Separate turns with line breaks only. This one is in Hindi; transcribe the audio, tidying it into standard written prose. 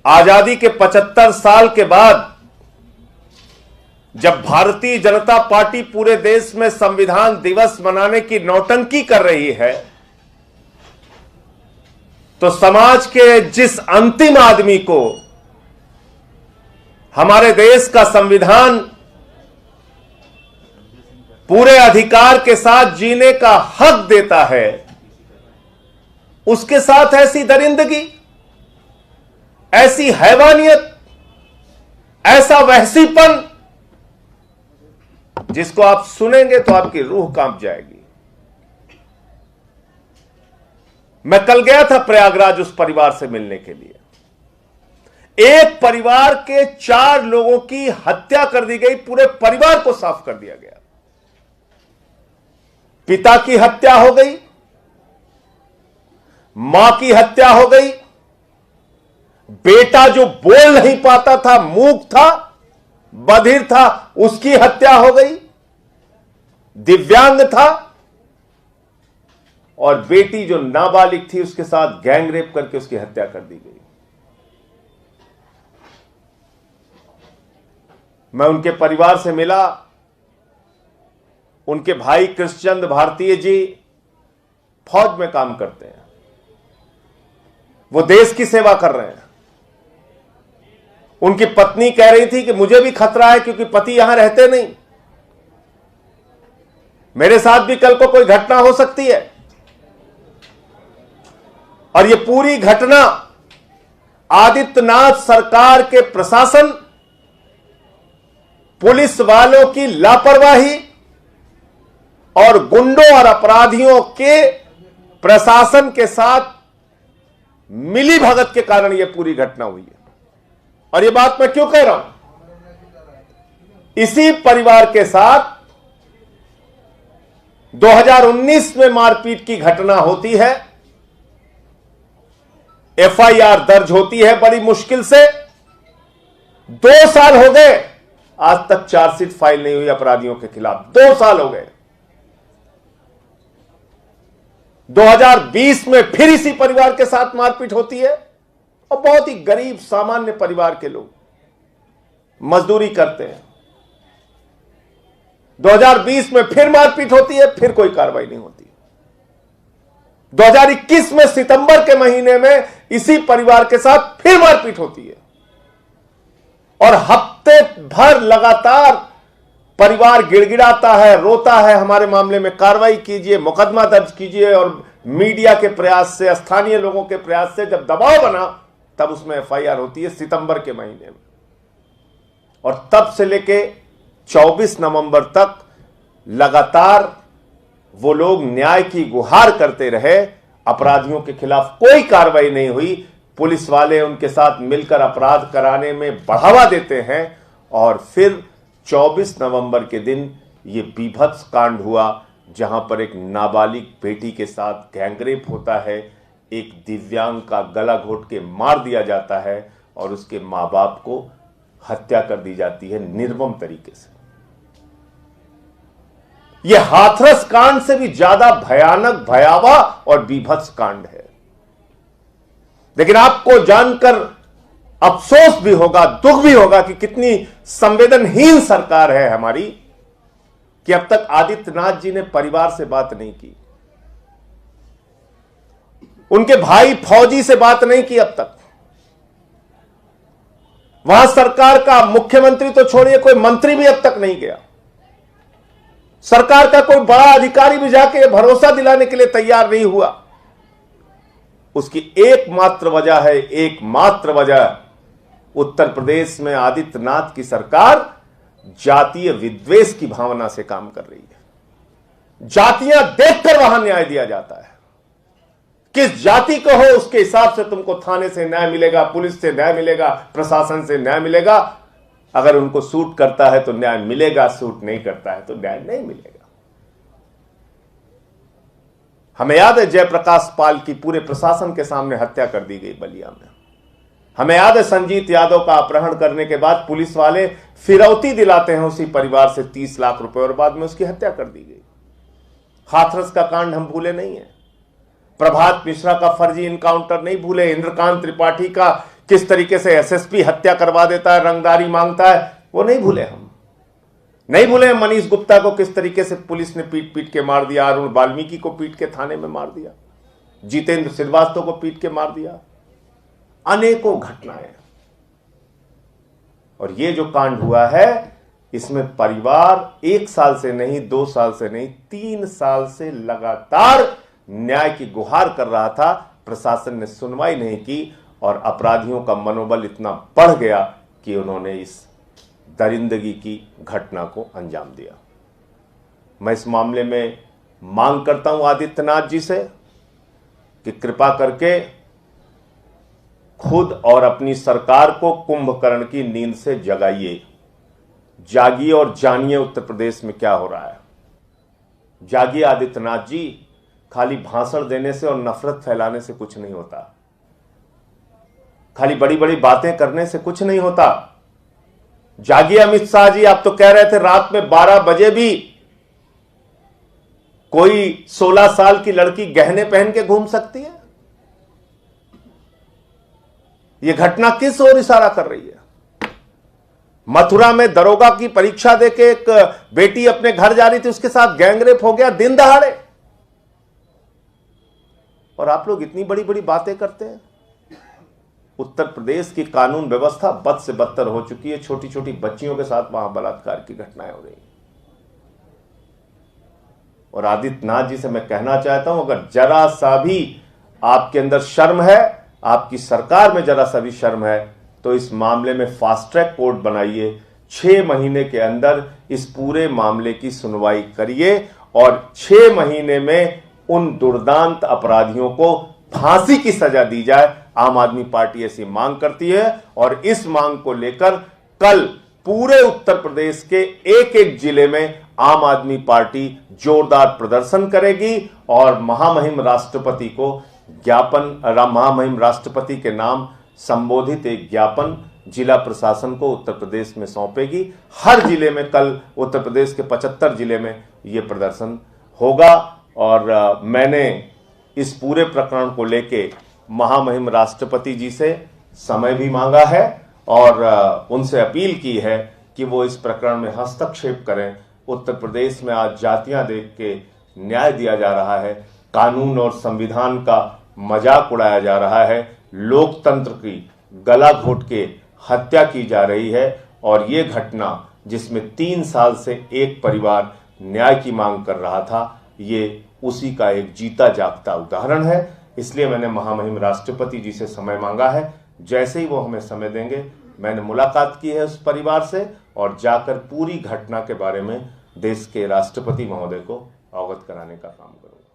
आजादी के 75 साल के बाद जब भारतीय जनता पार्टी पूरे देश में संविधान दिवस मनाने की नौटंकी कर रही है, तो समाज के जिस अंतिम आदमी को हमारे देश का संविधान पूरे अधिकार के साथ जीने का हक देता है, उसके साथ ऐसी दरिंदगी, ऐसी हैवानियत, ऐसा वहशीपन, जिसको आप सुनेंगे तो आपकी रूह कांप जाएगी। मैं कल गया था प्रयागराज उस परिवार से मिलने के लिए। एक परिवार के 4 लोगों की हत्या कर दी गई, पूरे परिवार को साफ कर दिया गया। पिता की हत्या हो गई, मां की हत्या हो गई, बेटा जो बोल नहीं पाता था, मूक था, बधिर था, उसकी हत्या हो गई, दिव्यांग था, और बेटी जो नाबालिग थी उसके साथ गैंग रेप करके उसकी हत्या कर दी गई। मैं उनके परिवार से मिला। उनके भाई कृष्णचंद भारतीय जी फौज में काम करते हैं, वो देश की सेवा कर रहे हैं। उनकी पत्नी कह रही थी कि मुझे भी खतरा है क्योंकि पति यहां रहते नहीं, मेरे साथ भी कल को कोई घटना हो सकती है। और ये पूरी घटना आदित्यनाथ सरकार के प्रशासन, पुलिस वालों की लापरवाही और गुंडों और अपराधियों के प्रशासन के साथ मिली भगत के कारण यह पूरी घटना हुई है। और यह बात मैं क्यों कह रहा हूं? इसी परिवार के साथ 2019 में मारपीट की घटना होती है, एफआईआर दर्ज होती है बड़ी मुश्किल से। 2 साल हो गए, आज तक चार्जशीट फाइल नहीं हुई अपराधियों के खिलाफ। 2 साल हो गए। 2020 में फिर इसी परिवार के साथ मारपीट होती है, और बहुत ही गरीब सामान्य परिवार के लोग मजदूरी करते हैं। 2020 में फिर मारपीट होती है, फिर कोई कार्रवाई नहीं होती। 2021 में सितंबर के महीने में इसी परिवार के साथ फिर मारपीट होती है, और हफ्ते भर लगातार परिवार गिड़गिड़ाता है, रोता है, हमारे मामले में कार्रवाई कीजिए, मुकदमा दर्ज कीजिए। और मीडिया के प्रयास से, स्थानीय लोगों के प्रयास से जब दबाव बना, तब उसमें एफआईआर होती है सितंबर के महीने में। और तब से लेके 24 नवंबर तक लगातार वो लोग न्याय की गुहार करते रहे। अपराधियों के खिलाफ कोई कार्रवाई नहीं हुई। पुलिस वाले उनके साथ मिलकर अपराध कराने में बढ़ावा देते हैं, और फिर 24 नवंबर के दिन ये बीभत्स कांड हुआ, जहां पर एक नाबालिग बेटी के साथ गैंगरेप होता है, एक दिव्यांग का गला घोट के मार दिया जाता है, और उसके मां बाप को हत्या कर दी जाती है निर्मम तरीके से। यह हाथरस कांड से भी ज्यादा भयानक, भयावह और बीभत्स कांड है। लेकिन आपको जानकर अफसोस भी होगा, दुख भी होगा कि कितनी संवेदनहीन सरकार है हमारी, कि अब तक आदित्यनाथ जी ने परिवार से बात नहीं की, उनके भाई फौजी से बात नहीं की अब तक। वहां सरकार का मुख्यमंत्री तो छोड़िए, कोई मंत्री भी अब तक नहीं गया। सरकार का कोई बड़ा अधिकारी भी जाके भरोसा दिलाने के लिए तैयार नहीं हुआ। उसकी एकमात्र वजह है, एकमात्र वजह, उत्तर प्रदेश में आदित्यनाथ की सरकार जातीय विद्वेष की भावना से काम कर रही है। जातियां देखकर वहां न्याय दिया जाता है। किस जाति को हो उसके हिसाब से तुमको थाने से न्याय मिलेगा, पुलिस से न्याय मिलेगा, प्रशासन से न्याय मिलेगा। अगर उनको सूट करता है तो न्याय मिलेगा, सूट नहीं करता है तो न्याय नहीं मिलेगा। हमें याद है जयप्रकाश पाल की पूरे प्रशासन के सामने हत्या कर दी गई बलिया में। हमें याद है संजीत यादव का अपहरण करने के बाद पुलिस वाले फिरौती दिलाते हैं उसी परिवार से 30 लाख रुपए, और बाद में उसकी हत्या कर दी गई। हाथरस का कांड हम भूले नहीं है। प्रभात मिश्रा का फर्जी इनकाउंटर नहीं भूले। इंद्रकांत त्रिपाठी का किस तरीके से एसएसपी हत्या करवा देता है, रंगदारी मांगता है, वो नहीं भूले हम। नहीं भूले मनीष गुप्ता को किस तरीके से पुलिस ने पीट पीट के मार दिया, अरुण वाल्मीकि को पीट के थाने में मार दिया, जितेंद्र श्रीवास्तव को पीट के मार दिया, अनेकों घटनाएं। और ये जो कांड हुआ है, इसमें परिवार 1 साल से नहीं, 2 साल से नहीं, 3 साल से लगातार न्याय की गुहार कर रहा था। प्रशासन ने सुनवाई नहीं की और अपराधियों का मनोबल इतना बढ़ गया कि उन्होंने इस दरिंदगी की घटना को अंजाम दिया। मैं इस मामले में मांग करता हूं आदित्यनाथ जी से कि कृपा करके खुद और अपनी सरकार को कुंभकर्ण की नींद से जगाइए, जागिए और जानिए उत्तर प्रदेश में क्या हो रहा है। जागिए आदित्यनाथ जी, खाली भाषण देने से और नफरत फैलाने से कुछ नहीं होता, खाली बड़ी बड़ी बातें करने से कुछ नहीं होता। जागिए अमित शाह जी, आप तो कह रहे थे रात में 12 बजे भी कोई 16 साल की लड़की गहने पहन के घूम सकती है। यह घटना किस ओर इशारा कर रही है? मथुरा में दरोगा की परीक्षा देके एक बेटी अपने घर जा रही थी, उसके साथ गैंगरेप हो गया दिन दहाड़े, और आप लोग इतनी बड़ी बड़ी बातें करते हैं। उत्तर प्रदेश की कानून व्यवस्था बद से बदतर हो चुकी है। छोटी छोटी बच्चियों के साथ वहां बलात्कार की घटनाएं हो रही हैं। और आदित्यनाथ जी से मैं कहना चाहता हूं, अगर जरा सा भी आपके अंदर शर्म है, आपकी सरकार में जरा सा भी शर्म है, तो इस मामले में फास्ट ट्रैक कोर्ट बनाइए, 6 महीने के अंदर इस पूरे मामले की सुनवाई करिए और 6 महीने में उन दुर्दांत अपराधियों को फांसी की सजा दी जाए। आम आदमी पार्टी ऐसी मांग करती है और इस मांग को लेकर कल पूरे उत्तर प्रदेश के एक एक जिले में आम आदमी पार्टी जोरदार प्रदर्शन करेगी और महामहिम राष्ट्रपति को महामहिम राष्ट्रपति के नाम संबोधित एक ज्ञापन जिला प्रशासन को उत्तर प्रदेश में सौंपेगी। हर जिले में कल उत्तर प्रदेश के 75 जिले में यह प्रदर्शन होगा और मैंने इस पूरे प्रकरण को लेके महामहिम राष्ट्रपति जी से समय भी मांगा है और उनसे अपील की है कि वो इस प्रकरण में हस्तक्षेप करें। उत्तर प्रदेश में आज जातियां देख के न्याय दिया जा रहा है, कानून और संविधान का मजाक उड़ाया जा रहा है, लोकतंत्र की गला घोट के हत्या की जा रही है और ये घटना जिसमें 3 साल से एक परिवार न्याय की मांग कर रहा था, ये उसी का एक जीता जागता उदाहरण है। इसलिए मैंने महामहिम राष्ट्रपति जी से समय मांगा है। जैसे ही वो हमें समय देंगे, मैंने मुलाकात की है उस परिवार से और जाकर पूरी घटना के बारे में देश के राष्ट्रपति महोदय को अवगत कराने का काम करूंगा।